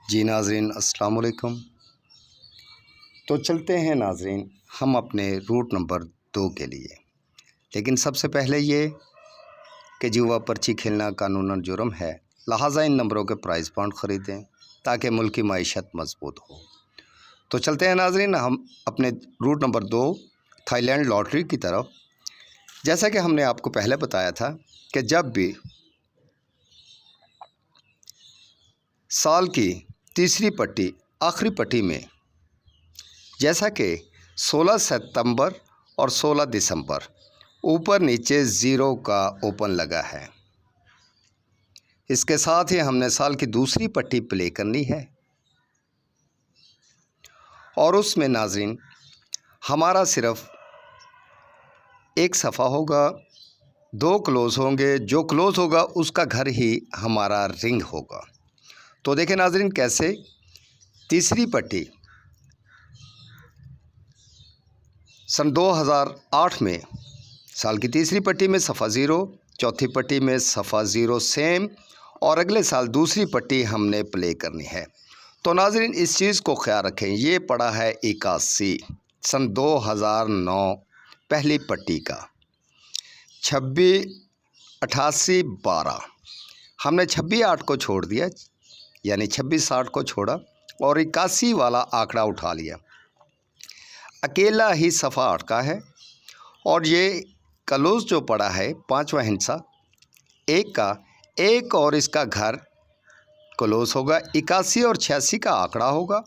जी नाज़रीन अस्सलाम वालेकुम। तो चलते हैं नाज़रीन हम अपने रूट नंबर 2 के लिए। लेकिन सबसे पहले ये कि जुआ पर्ची खेलना कानूनन जुर्म है, लिहाजा इन नंबरों के प्राइज़ पॉइंट ख़रीदें ताकि मुल्क की मईशत मजबूत हो। तो चलते हैं नाज़रीन हम अपने रूट नंबर 2 थाईलैंड लॉटरी की तरफ। जैसा कि हमने आपको पहले बताया था कि जब भी साल की तीसरी पट्टी आखिरी पट्टी में, जैसा कि 16 सितंबर और 16 दिसंबर ऊपर नीचे ज़ीरो का ओपन लगा है, इसके साथ ही हमने साल की दूसरी पट्टी प्ले करनी है और उसमें नाज़रीन हमारा सिर्फ एक सफ़ा होगा, 2 क्लोज़ होंगे, जो क्लोज़ होगा उसका घर ही हमारा रिंग होगा। तो देखें नाज़रीन कैसे तीसरी पट्टी सन 2008 में साल की तीसरी पट्टी में सफ़ा ज़ीरो, चौथी पट्टी में सफ़ा ज़ीरो सेम और अगले साल दूसरी पट्टी हमने प्ले करनी है। तो नाज़रीन इस चीज़ को ख्याल रखें, ये पड़ा है 81 सन 2009 पहली पट्टी का 26 88 12 हमने 26 8 को छोड़ दिया, यानी 26 60 को छोड़ा और 81 वाला आंकड़ा उठा लिया। अकेला ही सफ़ा 8 का है और ये क्लोज़ जो पड़ा है पांचवा हिस्सा एक का, एक और इसका घर क्लोज़ होगा। 81 और 86 का आंकड़ा होगा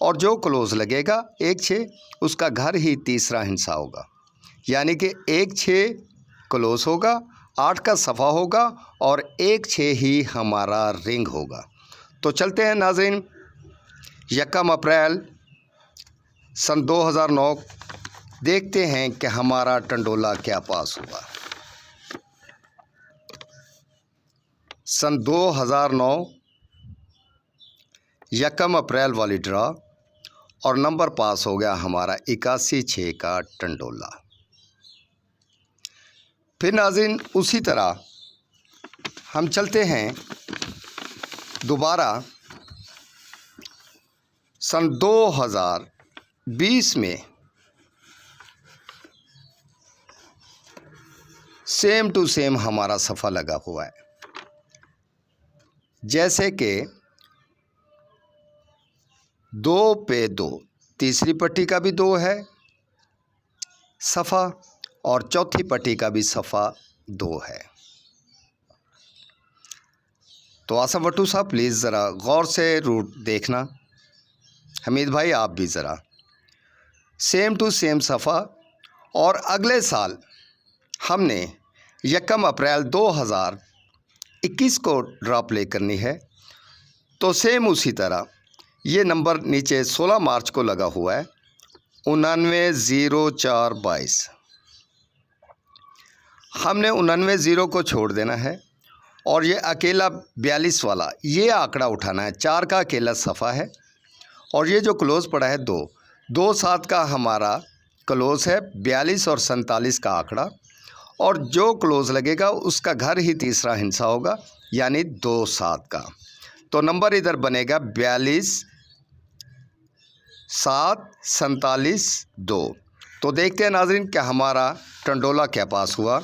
और जो क्लोज़ लगेगा 1 6 उसका घर ही तीसरा हिस्सा होगा, यानी कि 1 6 क्लोज़ होगा, 8 का सफ़ा होगा और 1 6 ही हमारा रिंग होगा। तो चलते हैं नाज़रीन 1 अप्रैल सन 2009 देखते हैं कि हमारा टंडोला क्या पास हुआ। सन 2009 1 अप्रैल वाली ड्रा और नंबर पास हो गया हमारा 81 6 का टंडोला। फिर नाज़रीन उसी तरह हम चलते हैं दोबारा सन 2020 में सेम टू सेम हमारा सफ़ा लगा हुआ है, जैसे कि 2 पे 2 तीसरी पट्टी का भी 2 है सफ़ा और चौथी पट्टी का भी सफ़ा 2 है। तो आसफ भट्टू साहब प्लीज़ ज़रा गौर से रूट देखना, हमीद भाई आप भी ज़रा सेम टू सेम सफ़ा। और अगले साल हमने 1 अप्रैल 2021 को ड्रा प्ले करनी है, तो सेम उसी तरह ये नंबर नीचे 16 मार्च को लगा हुआ है 990422 हमने 99 को छोड़ देना है और ये अकेला 42 वाला ये आंकड़ा उठाना है। 4 का अकेला सफ़ा है और ये जो क्लोज़ पड़ा है 2 2 7 का हमारा क्लोज़ है, 42 और 47 का आंकड़ा और जो क्लोज़ लगेगा उसका घर ही तीसरा हिस्सा होगा, यानी 2 7 का। तो नंबर इधर बनेगा 42 7 47 2। तो देखते हैं नाज़रीन क्या हमारा टंडोला क्या पास हुआ।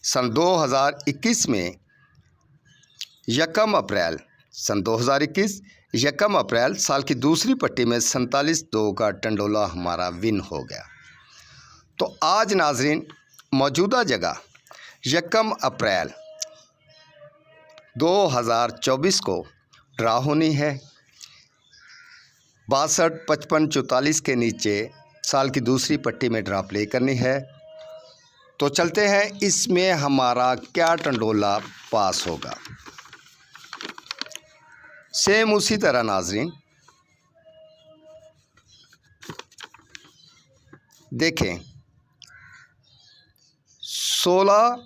सन 2021 में 1 अप्रैल सन 2021 1 अप्रैल साल की दूसरी पट्टी में 47 2 का टंडोला हमारा विन हो गया। तो आज नाज़रीन मौजूदा जगह 1 अप्रैल 2024 को ड्रा होनी है 62 55 44 के नीचे साल की दूसरी पट्टी में ड्रा प्ले करनी है। तो चलते हैं इसमें हमारा क्या टंडोला पास होगा। सेम उसी तरह नाज़रीन देखें 16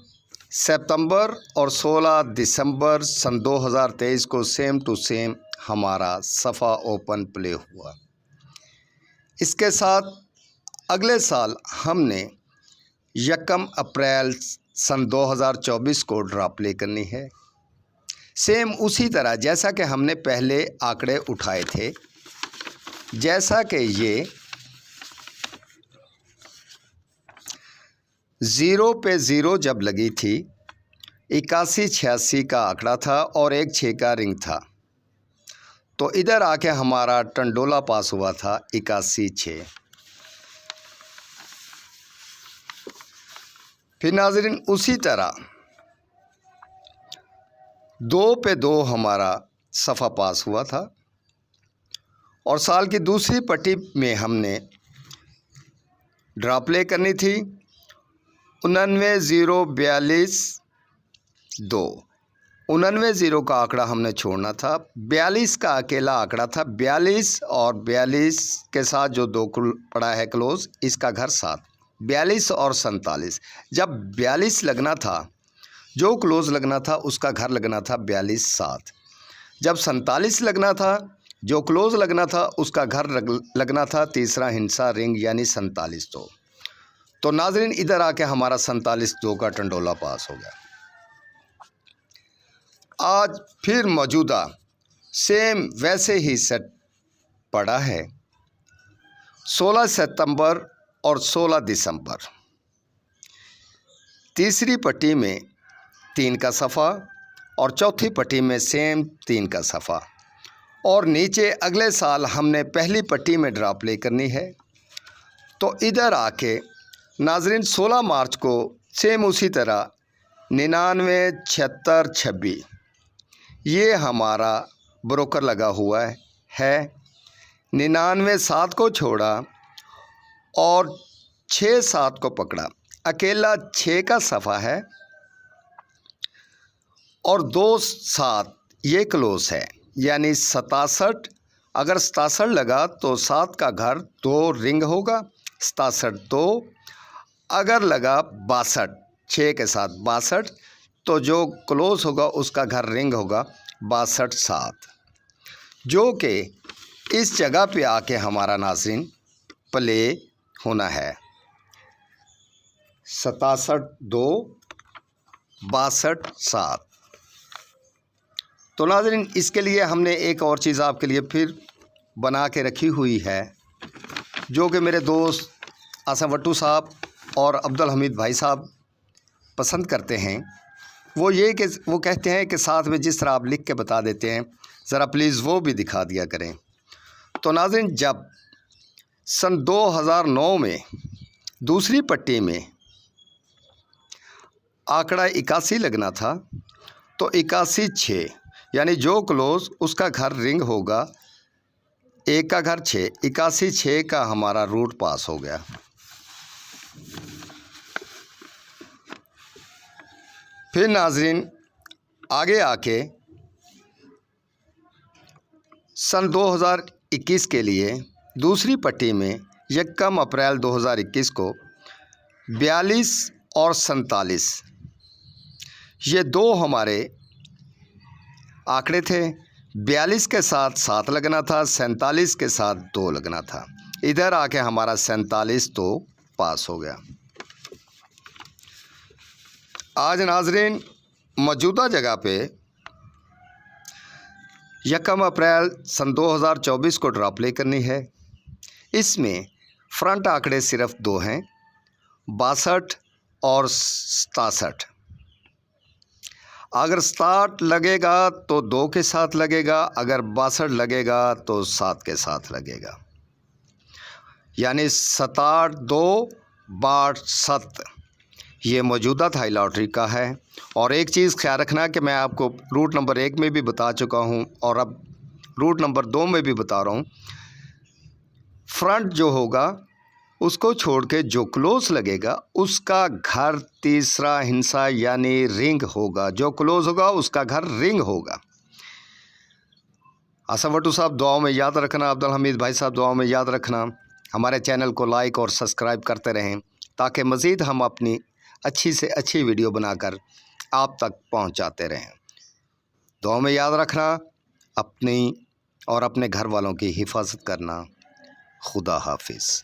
सितंबर और 16 दिसंबर सन 2023 को सेम टू सेम हमारा सफ़ा ओपन प्ले हुआ। इसके साथ अगले साल हमने 1 अप्रैल सन 2024 को ड्रा प्ले करनी है सेम उसी तरह जैसा कि हमने पहले आंकड़े उठाए थे, जैसा कि ये 0 पे 0 जब लगी थी, 81-86 का आंकड़ा था और एक 6 का रिंग था, तो इधर आके हमारा टंडोला पास हुआ था 81-6। फिर नाज़रीन उसी तरह 2 पे 2 हमारा सफ़ा पास हुआ था और साल की दूसरी पट्टी में हमने ड्रा प्ले करनी थी 99-0-42। 99-0 का आंकड़ा हमने छोड़ना था, 42 का अकेला आंकड़ा था, 42 और 42 के साथ जो 2 पड़ा है क्लोज, इसका घर 7, 42 और 47। जब 42 लगना था, जो क्लोज लगना था उसका घर लगना था 42-7। जब 47 लगना था, जो क्लोज लगना था उसका घर लगना था तीसरा हिंसा रिंग यानी 47-2। तो नाजरीन इधर आके हमारा 47-2 का टंडोला पास हो गया। आज फिर मौजूदा सेम वैसे ही सेट पड़ा है 16 सितंबर और 16 दिसंबर। तीसरी पट्टी में 3 का सफ़ा और चौथी पट्टी में सेम 3 का सफ़ा, और नीचे अगले साल हमने पहली पट्टी में ड्रा प्ले करनी है। तो इधर आके नाजरीन 16 मार्च को सेम उसी तरह 99-76-26 ये हमारा ब्रोकर लगा हुआ है। 99-7 को छोड़ा और 6-7 को पकड़ा, अकेला 6 का सफ़ा है और 2-7 ये क्लोज है यानी 67। अगर 67 लगा तो 7 का घर 2 रिंग होगा, 67-2। अगर लगा 62 6 के साथ 62, तो जो क्लोज होगा उसका घर रिंग होगा 62-7, जो कि इस जगह पे आके हमारा नाज़रीन प्ले होना है 67-2 62-7। तो नाज़रीन इसके लिए हमने एक और चीज़ आपके लिए फिर बना के रखी हुई है, जो कि मेरे दोस्त आसम वट्टू साहब और अब्दुल हमीद भाई साहब पसंद करते हैं। वो ये कि वो कहते हैं कि साथ में जिस तरह आप लिख के बता देते हैं, ज़रा प्लीज़ वो भी दिखा दिया करें। तो नाज़रीन जब सन 2009 में दूसरी पट्टी में आंकड़ा 81 लगना था, तो 81-6 यानी जो क्लोज उसका घर रिंग होगा, एक का घर 6, 81-6 का हमारा रूट पास हो गया। फिर नाजरीन आगे आके सन 2021 के लिए दूसरी पट्टी में 1 अप्रैल 2021 को 42 और 47 ये 2 हमारे आंकड़े थे। 42 के साथ 7 लगना था, 47 के साथ 2 लगना था। इधर आके हमारा 47-2 पास हो गया। आज नाजरीन मौजूदा जगह पे 1 अप्रैल सन 2024 को ड्रा प्ले करनी है। इसमें फ्रंट आंकड़े सिर्फ 2 हैं, 62 और 67। अगर 67 लगेगा तो 2 के साथ लगेगा, अगर 62 लगेगा तो 7 के साथ लगेगा, यानी 67-2 62। ये मौजूदा थाई लॉटरी का है। और एक चीज़ ख्याल रखना कि मैं आपको रूट नंबर 1 में भी बता चुका हूँ और अब रूट नंबर 2 में भी बता रहा हूँ। फ्रंट जो होगा उसको छोड़ के जो क्लोज लगेगा उसका घर तीसरा हिंसा यानी रिंग होगा, जो क्लोज होगा उसका घर रिंग होगा। आसम वट्टू साहब दुआओं में याद रखना, अब्दुल हमीद भाई साहब दुआओं में याद रखना। हमारे चैनल को लाइक और सब्सक्राइब करते रहें ताकि मज़ीद हम अपनी अच्छी से अच्छी वीडियो बनाकर आप तक पहुंचाते रहें। दुआ में याद रखना, अपनी और अपने घर वालों की हिफाजत करना। खुदा हाफिज़।